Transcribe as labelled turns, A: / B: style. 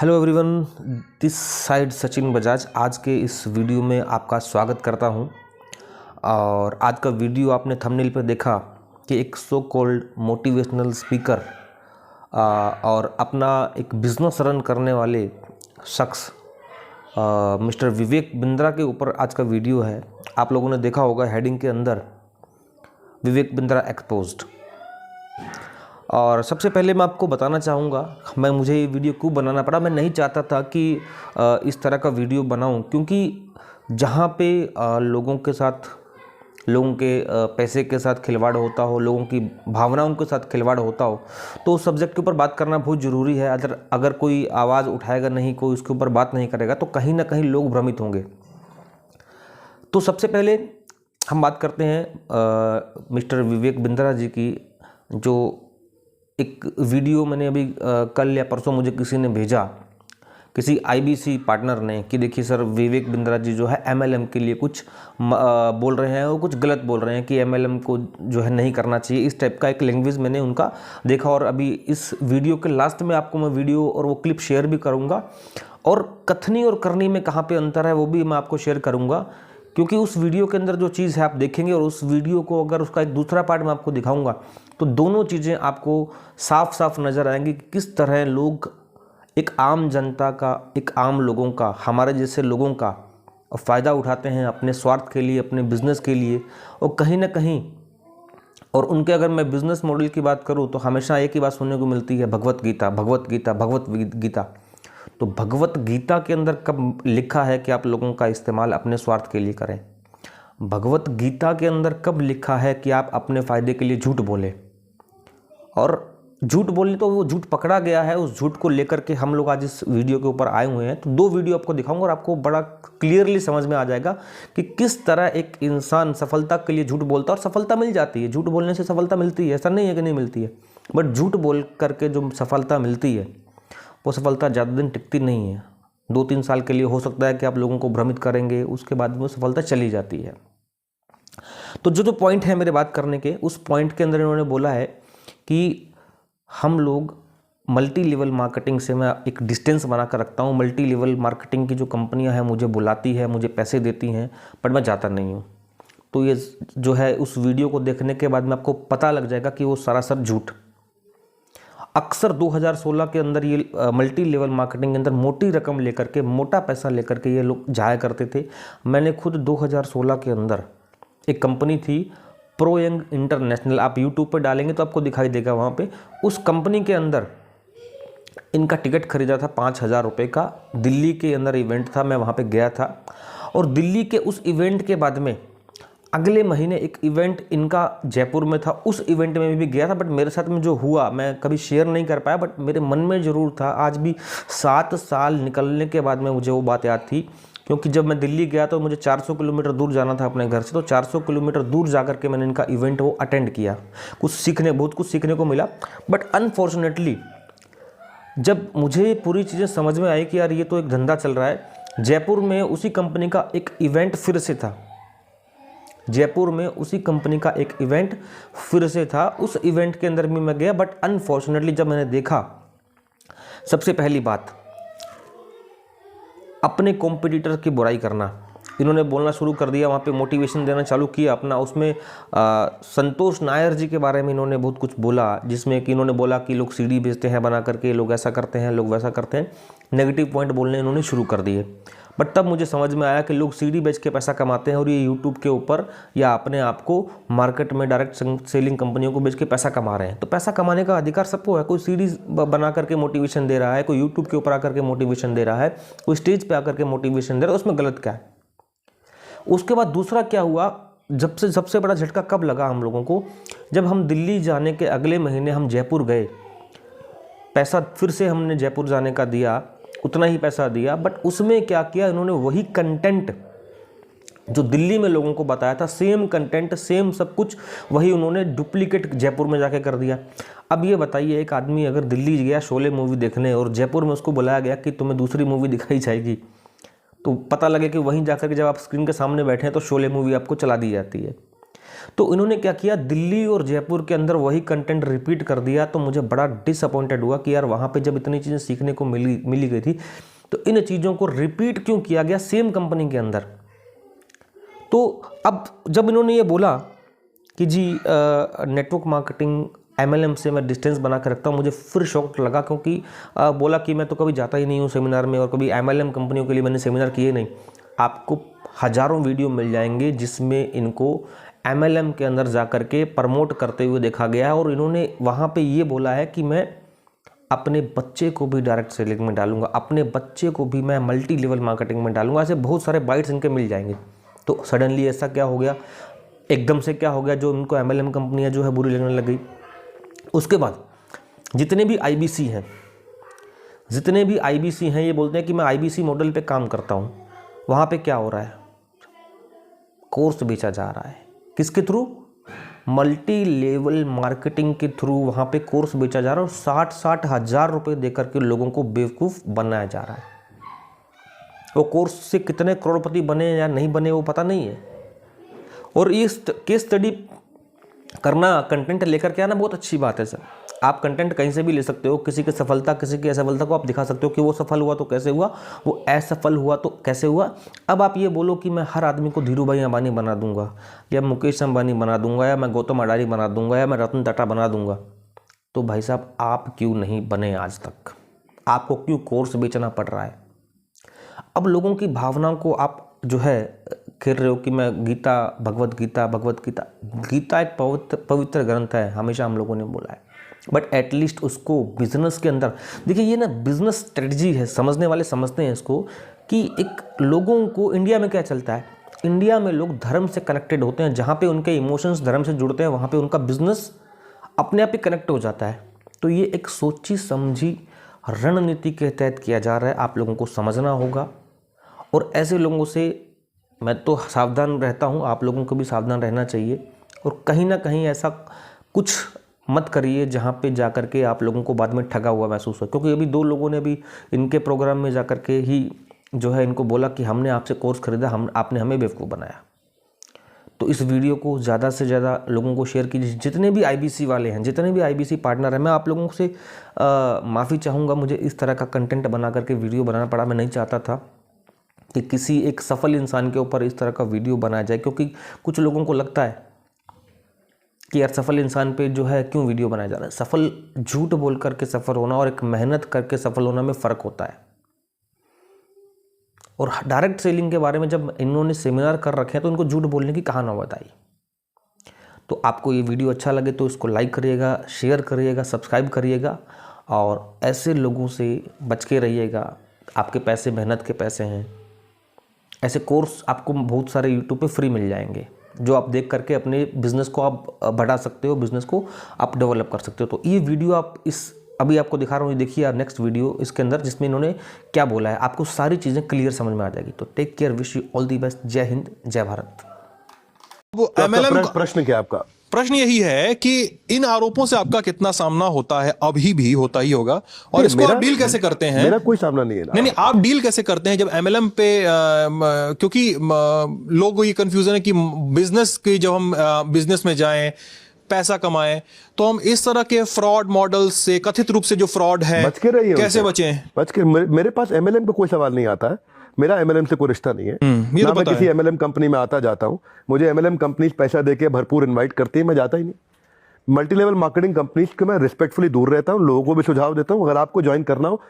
A: Hello everyone, this side Sachin Bajaj. आज के इस वीडियो में आपका स्वागत करता हूं। और आज का वीडियो आपने थंबनेल पर देखा कि एक सो कॉल्ड मोटिवेशनल स्पीकर और अपना एक बिजनेस रन करने वाले शख्स मिस्टर विवेक बिंद्रा के ऊपर आज का वीडियो है। आप लोगों ने देखा होगा हेडिंग के अंदर विवेक बिंद्रा एक्सपोज्ड। और सबसे पहले मैं आपको बताना चाहूँगा मुझे ये वीडियो क्यों बनाना पड़ा। मैं नहीं चाहता था कि इस तरह का वीडियो बनाऊं, क्योंकि जहाँ पे लोगों के साथ, लोगों के पैसे के साथ खिलवाड़ होता हो, लोगों की भावनाओं के साथ खिलवाड़ होता हो, तो उस सब्जेक्ट के ऊपर बात करना बहुत ज़रूरी है। अगर कोई आवाज़ उठाएगा नहीं, कोई उसके ऊपर बात नहीं करेगा, तो कहीं ना कहीं लोग भ्रमित होंगे। तो सबसे पहले हम बात करते हैं मिस्टर विवेक बिंद्रा जी की। जो एक वीडियो मैंने अभी कल या परसों मुझे किसी ने भेजा, किसी आईबीसी पार्टनर ने, कि देखिए सर, विवेक बिंद्रा जी जो है एमएलएम के लिए कुछ बोल रहे हैं, वो कुछ गलत बोल रहे हैं कि एमएलएम को जो है नहीं करना चाहिए। इस टाइप का एक लैंग्वेज मैंने उनका देखा। और अभी इस वीडियो के लास्ट में आपको मैं वीडियो और वो क्लिप शेयर भी करूँगा, और कथनी और करनी में कहाँ पर अंतर है वो भी मैं आपको शेयर करूँगा। क्योंकि उस वीडियो के अंदर जो चीज़ है आप देखेंगे, और उस वीडियो को अगर उसका एक दूसरा पार्ट मैं आपको दिखाऊंगा, तो दोनों चीज़ें आपको साफ साफ नज़र आएंगी कि किस तरह लोग एक आम जनता का, एक आम लोगों का, हमारे जैसे लोगों का फ़ायदा उठाते हैं अपने स्वार्थ के लिए, अपने बिजनेस के लिए। और कहीं ना कहीं, और उनके अगर मैं बिजनेस मॉडल की बात करूँ तो हमेशा एक ही बात सुनने को मिलती है, भगवत गीता, भगवत गीता, भगवत गीता। तो भगवत गीता के अंदर कब लिखा है कि आप लोगों का इस्तेमाल अपने स्वार्थ के लिए करें? भगवत गीता के अंदर कब लिखा है कि आप अपने फ़ायदे के लिए झूठ बोलें? और झूठ बोलने तो वो झूठ पकड़ा गया है, उस झूठ को लेकर के हम लोग आज इस वीडियो के ऊपर आए हुए हैं। तो दो वीडियो आपको दिखाऊंगा और आपको बड़ा क्लियरली समझ में आ जाएगा कि किस तरह एक इंसान सफलता के लिए झूठ बोलता है, और सफलता मिल जाती है। झूठ बोलने से सफलता मिलती है, ऐसा नहीं है कि नहीं मिलती है, बट झूठ बोल करके जो सफलता मिलती है वो सफलता ज़्यादा दिन टिकती नहीं है। 2-3 साल के लिए हो सकता है कि आप लोगों को भ्रमित करेंगे, उसके बाद वो सफलता चली जाती है। तो जो पॉइंट है मेरे बात करने के, उस पॉइंट के अंदर इन्होंने बोला है कि हम लोग मल्टी लेवल मार्केटिंग से, मैं एक डिस्टेंस बना कर रखता हूँ। मल्टी लेवल मार्केटिंग की जो कंपनियाँ हैं मुझे बुलाती है, मुझे पैसे देती हैं, पर मैं जाता नहीं हूँ। तो ये जो है, उस वीडियो को देखने के बाद में आपको पता लग जाएगा कि वो सरासर झूठ। अक्सर 2016 के अंदर ये मल्टी लेवल मार्केटिंग के अंदर मोटी रकम लेकर के, मोटा पैसा लेकर के ये लोग जाया करते थे। मैंने खुद 2016 के अंदर एक कंपनी थी प्रो यंग इंटरनेशनल, आप यूट्यूब पर डालेंगे तो आपको दिखाई देगा वहाँ पे। उस कंपनी के अंदर इनका टिकट खरीदा था 5,000 रुपये का। दिल्ली के अंदर इवेंट था, मैं वहाँ पे गया था। और दिल्ली के उस इवेंट के बाद में अगले महीने एक इवेंट इनका जयपुर में था, उस इवेंट में भी गया था। बट मेरे साथ में जो हुआ मैं कभी शेयर नहीं कर पाया, बट मेरे मन में ज़रूर था। आज भी 7 साल निकलने के बाद में मुझे वो बात याद थी, क्योंकि जब मैं दिल्ली गया तो मुझे 400 किलोमीटर दूर जाना था अपने घर से। तो 400 किलोमीटर दूर जा कर के मैंने इनका इवेंट वो अटेंड किया। बहुत कुछ सीखने को मिला। बट अनफॉर्चुनेटली जब मुझे पूरी चीज़ें समझ में आई कि यार ये तो एक धंधा चल रहा है, जयपुर में उसी कंपनी का एक इवेंट फिर से था। जयपुर में उसी कंपनी का एक इवेंट फिर से था, उस इवेंट के अंदर भी मैं गया। बट अनफॉर्चुनेटली जब मैंने देखा, सबसे पहली बात, अपने कॉम्पिटिटर की बुराई करना। इन्होंने बोलना शुरू कर दिया, वहाँ पे मोटिवेशन देना चालू किया अपना। उसमें संतोष नायर जी के बारे में इन्होंने बहुत कुछ बोला, जिसमें कि इन्होंने बोला कि लोग सीडी बेचते हैं बना करके, लोग ऐसा करते हैं, लोग वैसा करते हैं। नेगेटिव पॉइंट बोलने इन्होंने शुरू कर दिए। बट तब मुझे समझ में आया कि लोग सीडी बेच के पैसा कमाते हैं, और ये यूट्यूब के ऊपर या अपने आप को मार्केट में डायरेक्ट सेलिंग कंपनियों को बेच के पैसा कमा रहे हैं। तो पैसा कमाने का अधिकार सबको है। कोई सीडी बना करके मोटिवेशन दे रहा है, कोई यूट्यूब के ऊपर आकर के मोटिवेशन दे रहा है, कोई स्टेज पे आकर के मोटिवेशन दे रहा है, उसमें गलत क्या है? उसके बाद दूसरा क्या हुआ, जब से सबसे बड़ा झटका कब लगा हम लोगों को, जब हम दिल्ली जाने के अगले महीने हम जयपुर गए। पैसा फिर से हमने जयपुर जाने का दिया, उतना ही पैसा दिया। बट उसमें क्या किया इन्होंने, वही कंटेंट जो दिल्ली में लोगों को बताया था, सेम कंटेंट, सेम सब कुछ, वही उन्होंने डुप्लीकेट जयपुर में जाके कर दिया। अब ये बताइए, एक आदमी अगर दिल्ली गया शोले मूवी देखने और जयपुर में उसको बुलाया गया कि तुम्हें दूसरी मूवी दिखाई जाएगी, तो पता लगे कि वहीं जाकर के जब आप स्क्रीन के सामने बैठे हैं तो शोले मूवी आपको चला दी जाती है। तो इन्होंने क्या किया, दिल्ली और जयपुर के अंदर वही कंटेंट रिपीट कर दिया। तो मुझे बड़ा डिसअपॉइंटेड हुआ कि यार वहाँ पे जब इतनी चीज़ें सीखने को मिली गई थी तो इन चीज़ों को रिपीट क्यों किया गया सेम कंपनी के अंदर। तो अब जब इन्होंने ये बोला कि जी नेटवर्क मार्केटिंग MLM से मैं डिस्टेंस बना कर रखता हूँ, मुझे फिर शॉक लगा, क्योंकि बोला कि मैं तो कभी जाता ही नहीं हूँ सेमिनार में और कभी MLM कंपनियों के लिए मैंने सेमिनार किए नहीं। आपको हज़ारों वीडियो मिल जाएंगे जिसमें इनको MLM के अंदर जा कर के प्रमोट करते हुए देखा गया है। और इन्होंने वहाँ पे ये बोला है कि मैं अपने बच्चे को भी डायरेक्ट सेलिंग में डालूंगा, अपने बच्चे को भी मैं मल्टी लेवल मार्केटिंग में डालूंगा। ऐसे बहुत सारे बाइट्स इनके मिल जाएंगे। तो सडनली ऐसा क्या हो गया, एकदम से क्या हो गया, जो इनको MLM कंपनियाँ जो है बुरी लगने लग गई। उसके बाद जितने भी IBC हैं ये बोलते हैं कि मैं IBC मॉडल पे काम करता हूँ। वहाँ पे क्या हो रहा है, कोर्स बेचा जा रहा है, किसके थ्रू, मल्टी लेवल मार्केटिंग के थ्रू वहाँ पे कोर्स बेचा जा रहा है और 60-60 हज़ार रुपये देकर के लोगों को बेवकूफ़ बनाया जा रहा है। वो कोर्स से कितने करोड़पति बने या नहीं बने वो पता नहीं है। और ये केस स्टडी करना, कंटेंट लेकर के आना बहुत अच्छी बात है सर। आप कंटेंट कहीं से भी ले सकते हो, किसी की सफलता किसी की असफलता को आप दिखा सकते हो कि वो सफल हुआ तो कैसे हुआ, वो असफल हुआ तो कैसे हुआ। अब आप ये बोलो कि मैं हर आदमी को धीरू भाई अंबानी बना दूंगा या मुकेश अंबानी बना दूंगा या मैं गौतम अडानी बना दूंगा या मैं रतन टाटा बना दूंगा, तो भाई साहब आप क्यों नहीं बने आज तक? आपको क्यों कोर्स बेचना पड़ रहा है? अब लोगों की भावनाओं को आप जो है खेल रहे हो कि मैं गीता भगवत गीता एक पवित्र ग्रंथ है, हमेशा हम लोगों ने बोला है, बट एटलीस्ट उसको बिजनेस के अंदर देखिए। ये ना बिजनेस स्ट्रेटजी है, समझने वाले समझते हैं इसको कि एक लोगों को इंडिया में क्या चलता है, इंडिया में लोग धर्म से कनेक्टेड होते हैं, जहाँ पे उनके इमोशंस धर्म से जुड़ते हैं वहाँ पे उनका बिजनेस अपने आप ही कनेक्ट हो जाता है। तो ये एक सोची समझी रणनीति के तहत किया जा रहा है, आप लोगों को समझना होगा। और ऐसे लोगों से मैं तो सावधान रहता हूँ, आप लोगों को भी सावधान रहना चाहिए। और कहीं ना कहीं ऐसा कुछ मत करिए जहाँ पे जा कर के आप लोगों को बाद में ठगा हुआ महसूस हो, क्योंकि अभी 2 लोगों ने भी इनके प्रोग्राम में जा कर के ही जो है इनको बोला कि हमने आपसे कोर्स खरीदा, आपने हमें बेवकूफ़ बनाया। तो इस वीडियो को ज़्यादा से ज़्यादा लोगों को शेयर कीजिए। जितने भी IBC वाले हैं, जितने भी IBC पार्टनर हैं, मैं आप लोगों से माफ़ी चाहूँगा, मुझे इस तरह का कंटेंट बना करके वीडियो बनाना पड़ा। मैं नहीं चाहता था कि किसी एक सफल इंसान के ऊपर इस तरह का वीडियो बनाया जाए, क्योंकि कुछ लोगों को लगता है कि यार सफल इंसान पे जो है क्यों वीडियो बनाया जा रहा है। सफल झूठ बोल करके सफल होना और एक मेहनत करके सफल होना में फ़र्क होता है। और डायरेक्ट सेलिंग के बारे में जब इन्होंने सेमिनार कर रखे हैं तो इनको झूठ बोलने की कहाँ नौबत आई। तो आपको ये वीडियो अच्छा लगे तो इसको लाइक करिएगा, शेयर करिएगा, सब्सक्राइब करिएगा और ऐसे लोगों से बच के रहिएगा। आपके पैसे मेहनत के पैसे हैं। ऐसे कोर्स आपको बहुत सारे यूट्यूब पे फ्री मिल जाएंगे जो आप देख करके अपने बिज़नेस को आप बढ़ा सकते हो, बिज़नेस को आप डेवलप कर सकते हो। तो ये वीडियो आप अभी आपको दिखा रहा हूँ, देखिए आप नेक्स्ट वीडियो इसके अंदर जिसमें इन्होंने क्या बोला है, आपको सारी चीज़ें क्लियर समझ में आ जाएगी। तो take care, wish you all the best. जय हिंद, जय भारत।
B: वो MLM प्रश्न क्या आपका? प्रश्न यही है कि इन आरोपों से आपका कितना सामना होता है, अभी भी होता ही होगा, और इसको आप डील कैसे करते हैं?
C: मेरा कोई सामना नहीं है।
B: नहीं, आप डील कैसे करते हैं जब MLM पे क्योंकि लोगों को ये कंफ्यूजन है कि बिजनेस की जब हम बिजनेस में जाएं, पैसा कमाएं, तो हम इस तरह के फ्रॉड मॉडल से, कथित रूप से जो फ्रॉड है,
C: बच के रहिए,
B: कैसे बचें?
C: बच के मेरे पास MLM का कोई सवाल नहीं आता है। मेरा MLM से कोई रिश्ता नहीं है।
B: ये
C: ना
B: तो
C: मैं
B: पता
C: किसी
B: है।
C: MLM कंपनी में आता जाता हूं। मुझे MLM कंपनी पैसा देके भरपूर इनवाइट करती है, मैं जाता ही नहीं। मल्टी लेवल मार्केटिंग कंपनीज के मैं रिस्पेक्टफुली दूर रहता हूं, लोगों को भी सुझाव देता हूं, अगर आपको ज्वाइन करना हो